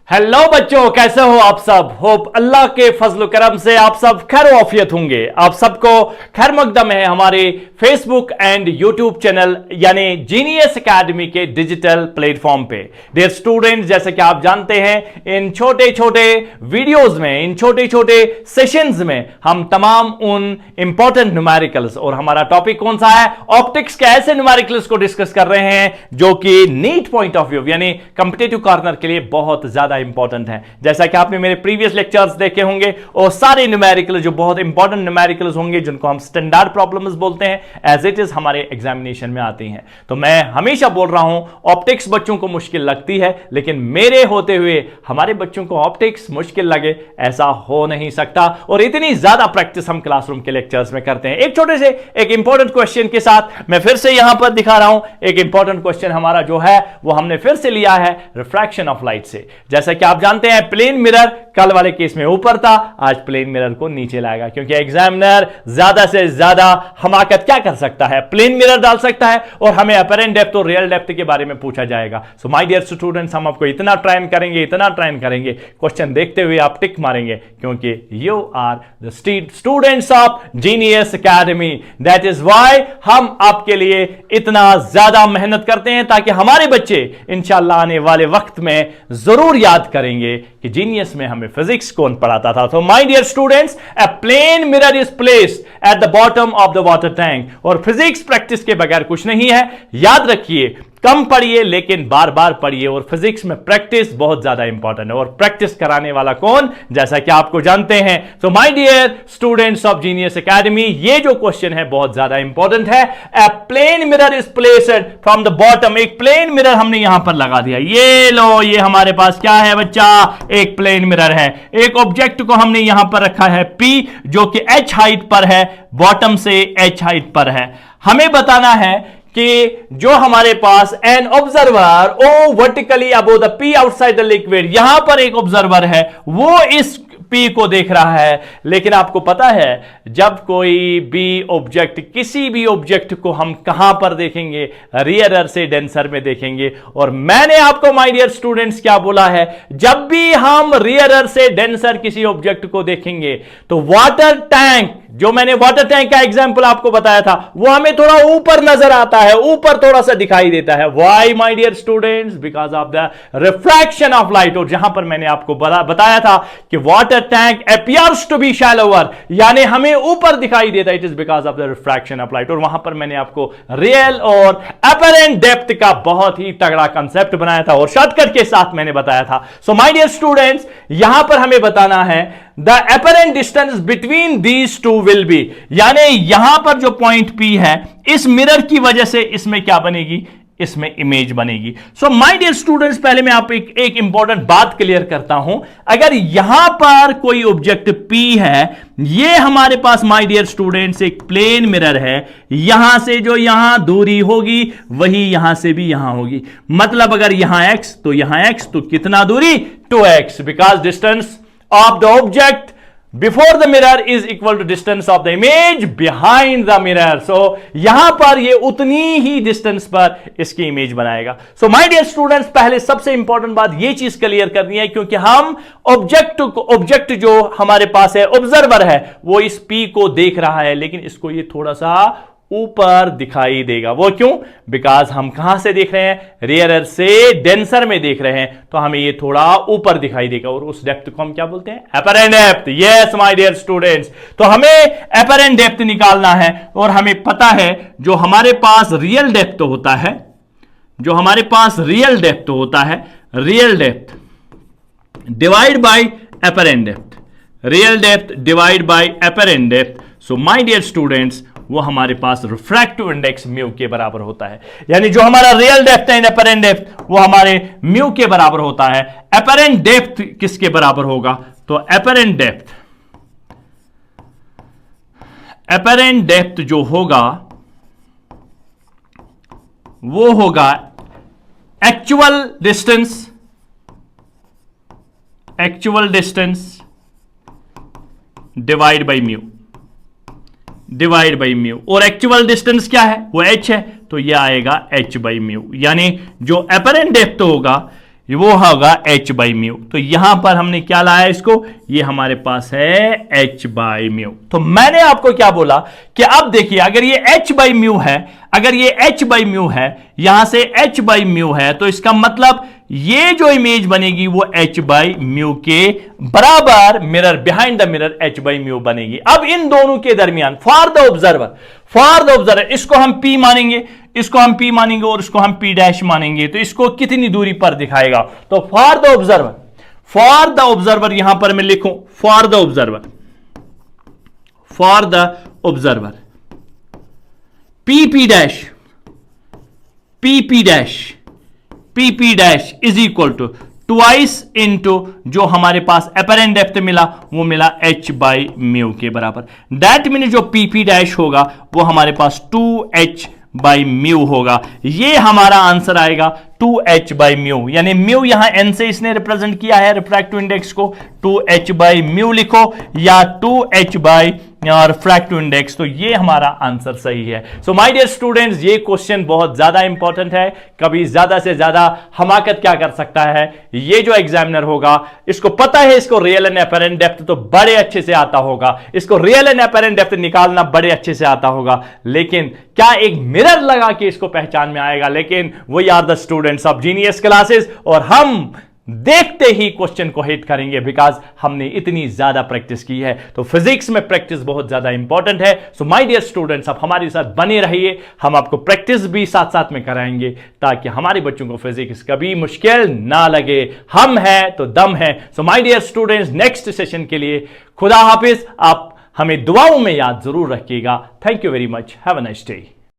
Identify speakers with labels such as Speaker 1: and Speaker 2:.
Speaker 1: Hello बच्चों, कैसे हो आप सब। होप अल्लाह के फजल करम से आप सब खैर वाफियत होंगे। आप सबको खैर मकदम है हमारे फेसबुक एंड यूट्यूब चैनल यानी जीनियस एकेडमी के डिजिटल प्लेटफॉर्म पे। डियर स्टूडेंट्स, जैसे कि आप जानते हैं, इन छोटे छोटे वीडियोस में, इन छोटे छोटे सेशंस में हम तमाम उन इंपॉर्टेंट न्यूमेरिकल्स, और हमारा टॉपिक कौन सा है, ऑप्टिक्स के ऐसे न्यूमेरिकल्स को डिस्कस कर रहे हैं जो कि नीट पॉइंट ऑफ व्यू यानी कॉम्पिटिटिव कॉर्नर के लिए बहुत ज्यादा इंपॉर्टेंट है। जैसा कि आपने मेरे प्रीवियस लेक्चर्स देखे होंगे, और सारे न्यूमेरिकल जो बहुत इंपॉर्टेंट न्यूमेरिकल्स होंगे जिनको हम स्टैंडर्ड प्रॉब्लम्स बोलते हैं, एज इट इज हमारे एग्जामिनेशन में आती हैं। तो मैं हमेशा बोल रहा हूं, ऑप्टिक्स बच्चों को मुश्किल लगती है, लेकिन मेरे होते हुए हमारे बच्चों को ऑप्टिक्स मुश्किल लगे ऐसा हो नहीं सकता। और इतनी ज्यादा प्रैक्टिस हम क्लासरूम के लेक्चर्स में करते हैं। एक छोटे से एक इंपॉर्टेंट क्वेश्चन के साथ मैं फिर से यहां पर दिखा रहा हूं। एक इंपॉर्टेंट क्वेश्चन हमारा जो है वो हमने फिर से लिया है रिफ्रैक्शन ऑफ लाइट से। जैसा कि आप जानते हैं, प्लेन मिरर कल वाले केस में ऊपर था, आज प्लेन मिरर को नीचे लाएगा, क्योंकि एग्जामिनर ज्यादा से ज्यादा हमाकत क्या कर सकता है, प्लेन मिरर डाल सकता है और हमें अपरेंट डेप्थ और रियल डेप्थ के बारे में पूछा जाएगा। सो माय डियर स्टूडेंट्स, हम आपको इतना ट्रेन करेंगे, इतना ट्रेन करेंगे, क्वेश्चन देखते हुए आप टिक मारेंगे, क्योंकि you are the students of genius academy. That is why हम आपके लिए इतना ज्यादा मेहनत करते हैं, ताकि हमारे बच्चे इंशाल्लाह आने वाले वक्त में जरूर याद करेंगे कि जीनियस में हमें फिजिक्स कौन पढ़ाता था। तो my dear students, a plane mirror is placed at the bottom of the water tank. और फिजिक्स प्रैक्टिस के बगैर कुछ नहीं है, याद रखिए। कम पढ़िए लेकिन बार बार पढ़िए, और फिजिक्स में प्रैक्टिस बहुत ज्यादा इंपॉर्टेंट है। और प्रैक्टिस कराने वाला कौन, जैसा कि आपको जानते हैं। तो my dear students of genius Academy, ये जो क्वेश्चन है बहुत ज्यादा इंपॉर्टेंट है। A plane mirror is placed from the bottom. एक प्लेन मिरर हमने यहां पर लगा दिया। ये लो, ये हमारे पास क्या है बच्चा, एक प्लेन मिरर है। एक ऑब्जेक्ट को हमने यहां पर रखा है P, जो कि h हाइट पर है, बॉटम से h हाइट पर है। हमें बताना है कि जो हमारे पास an observer O vertically above the P outside the liquid, यहां पर एक ऑब्जर्वर है, वो इस पी को देख रहा है। लेकिन आपको पता है, जब कोई भी ऑब्जेक्ट, किसी भी ऑब्जेक्ट को हम कहां पर देखेंगे, रियरर से डेंसर में देखेंगे। और मैंने आपको माय डियर स्टूडेंट्स क्या बोला है, जब भी हम रियरर से डेंसर किसी ऑब्जेक्ट को देखेंगे तो वाटर टैंक, जो मैंने वाटर टैंक का एग्जांपल आपको बताया था, वो हमें थोड़ा ऊपर नजर आता है, ऊपर थोड़ा सा दिखाई देता है। Why my dear students, because of the refraction of light. और जहां पर मैंने आपको बताया था कि water tank appears to be shallower, यानी हमें ऊपर दिखाई देता है, it is because of the refraction of light. और वहां पर मैंने आपको रियल और अपरेंट डेप्थ का बहुत ही तगड़ा कंसेप्ट बनाया था, और शॉर्टकट के साथ मैंने बताया था। सो माय डियर स्टूडेंट्स, यहां पर हमें बताना है the apparent distance between these two will be, यानी यहां पर जो पॉइंट P है, इस मिरर की वजह से इसमें क्या बनेगी, इसमें इमेज बनेगी। सो माय डियर स्टूडेंट्स, पहले मैं आप एक इंपॉर्टेंट बात क्लियर करता हूं। अगर यहां पर कोई ऑब्जेक्ट P है, ये हमारे पास माय डियर स्टूडेंट्स एक प्लेन मिरर है, यहां से जो यहां दूरी होगी वही यहां से भी यहां होगी। मतलब अगर यहां x तो यहां x, तो कितना दूरी, 2x, because distance of the object before the mirror is equal to distance of the image behind the mirror. So यहां पर ये उतनी ही डिस्टेंस पर इसकी इमेज बनाएगा। So my dear students, पहले सबसे इंपॉर्टेंट बात ये चीज क्लियर करनी है, क्योंकि हम ऑब्जेक्ट जो हमारे पास है, ऑब्जर्वर है, वो इस P को देख रहा है, लेकिन इसको ये थोड़ा सा ऊपर दिखाई देगा। वो क्यों, बिकॉज हम कहां से देख रहे हैं, रियरर से डेंसर में देख रहे हैं, तो हमें ये थोड़ा ऊपर दिखाई देगा। और उस डेप्थ को हम क्या बोलते हैं, apparent depth. Yes my dear students, तो हमें अपरेंट डेप्थ निकालना है। और हमें पता है जो हमारे पास रियल डेप्थ होता है, जो हमारे पास रियल डेप्थ होता है, real depth divide by apparent depth, real depth divide by apparent depth. So my dear students, वो हमारे पास रिफ्रैक्टिव इंडेक्स म्यू के बराबर होता है। यानी जो हमारा रियल डेप्थ है, अपरेंट डेप्थ, वो हमारे म्यू के बराबर होता है। अपरेंट डेप्थ किसके बराबर होगा, तो अपरेंट डेप्थ जो होगा वो होगा actual distance divide by mu. और एक्चुअल डिस्टेंस क्या है, वो h है, तो ये आएगा h बाई म्यू। यानी जो अपरेंट डेप्थ होगा, वो होगा h बाई म्यू। तो यहां पर हमने क्या लाया इसको, ये हमारे पास है h बाई म्यू। तो मैंने आपको क्या बोला कि अब देखिए अगर ये h बाई म्यू है, अगर ये h बाई म्यू है, यहां से h बाई म्यू है, तो इसका मतलब ये जो इमेज बनेगी वो h बाई म्यू के बराबर mirror behind the mirror h by mu बनेगी। अब इन दोनों के दरमियान फॉर द ऑब्जर्वर इसको हम p मानेंगे, इसको हम p मानेंगे और इसको हम p डैश मानेंगे। तो इसको कितनी दूरी पर दिखाएगा, तो फॉर द ऑब्जर्वर यहां पर मैं लिखूं for the observer PP dash is equal to twice into जो हमारे पास अपरेंट डेप्थ मिला वो मिला h बाई म्यू के बराबर। दैट मीन जो PP डैश होगा वो हमारे पास 2h बाई म्यू होगा। ये हमारा आंसर आएगा 2h बाई म्यू, यानी म्यू यहां n से इसने रिप्रेजेंट किया है रिफ्रैक्टिव इंडेक्स को, 2h बाई म्यू लिखो या 2h बाई रिफ्रैक्टिव इंडेक्स, तो ये हमारा आंसर सही है। सो माय डियर स्टूडेंट्स, ये क्वेश्चन बहुत ज्यादा इंपॉर्टेंट है। कभी ज्यादा से ज्यादा हमाकत क्या कर सकता है, ये जो एग्जामिनर होगा इसको पता है, इसको रियल एंड अपरेंट डेप्थ तो बड़े अच्छे से आता होगा, इसको रियल एंड अपरेंट डेप्थ निकालना बड़े अच्छे से आता होगा, लेकिन क्या एक मिरर लगा के इसको पहचान में आएगा। लेकिन we are the students of genius classes और हम देखते ही क्वेश्चन को हिट करेंगे बिकॉज हमने इतनी ज्यादा प्रैक्टिस की है। तो फिजिक्स में प्रैक्टिस बहुत ज्यादा इंपॉर्टेंट है। सो माय डियर स्टूडेंट्स, आप हमारे साथ बने रहिए, हम आपको प्रैक्टिस भी साथ साथ में कराएंगे ताकि हमारे बच्चों को फिजिक्स कभी मुश्किल ना लगे। हम हैं तो दम है। So my dear students, next session के लिए खुदा हाफिज। आप हमें दुआओं में याद जरूर रखिएगा। Thank you very much. Have a nice day.